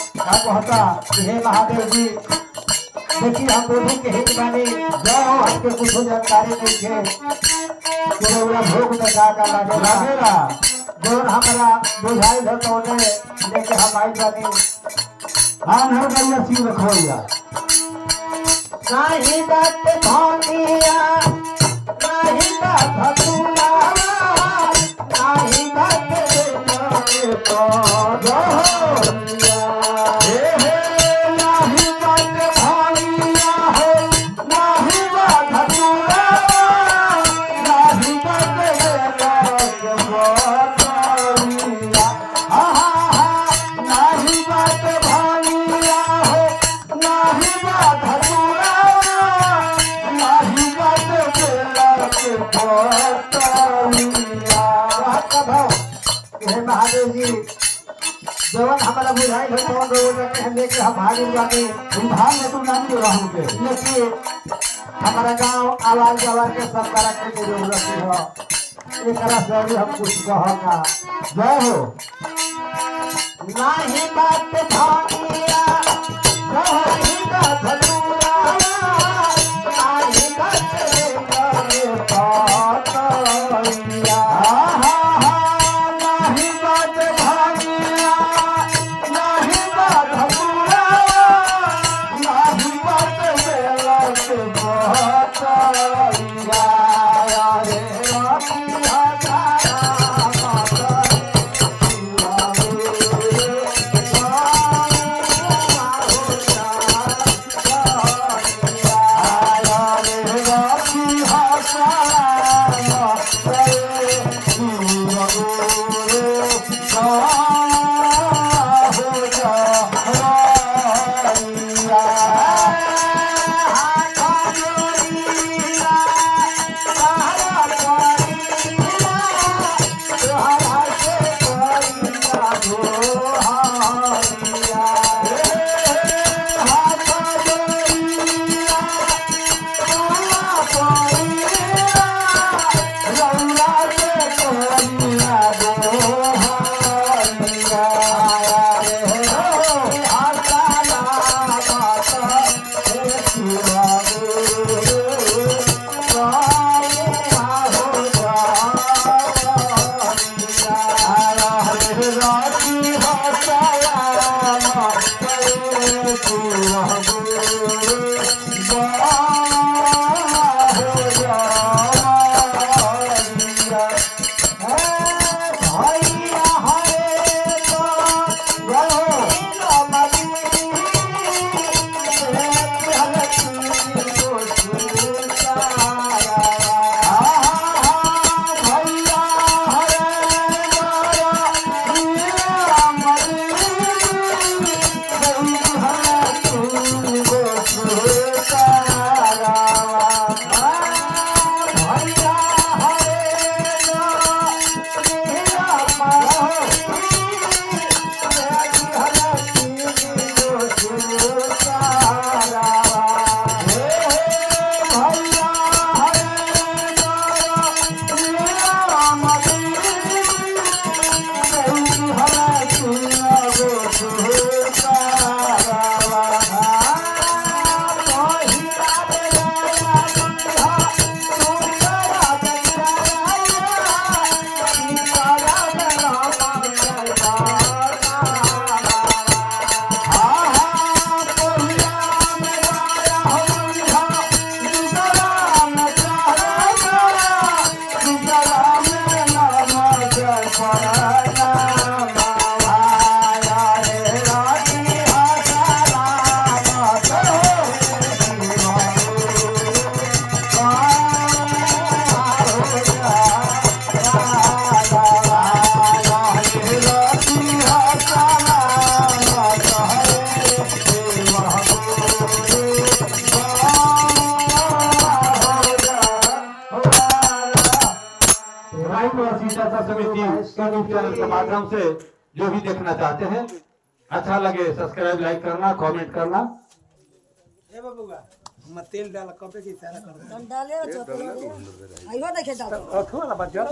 हे महादेव जी देखिए हम दोनों के हित मानी जाओ हमके कुछ जानकारी देखे पूरा भोग में का लागेला जो हमारा बुझाई है तो लेके हम आई जानी हां हर गैया सी रखोया नाही बात भानिया नाही बात भतुला नाही बात तो महादेव जी जवन हमारा बुझाई है तो रोड लेके हम आगे जाके धाम में तू नाम जो रहूं के लेकिन हमारा गांव आवाज आवाज के सब करा के जरूरत है एकरा से हम कुछ कहना जय हो नाही बात भानिया नहीं बात भलूरा नाही बात रे पातैया राइट और सीता समिति यूट्यूब चैनल के माध्यम से जो भी देखना चाहते हैं, अच्छा लगे सब्सक्राइब, लाइक करना, कमेंट करना। ए बाबूगा हम तेल डाल कपे की सारा कर दे। डाले चोट आइयो देखे डाल थोड़ा बात जरा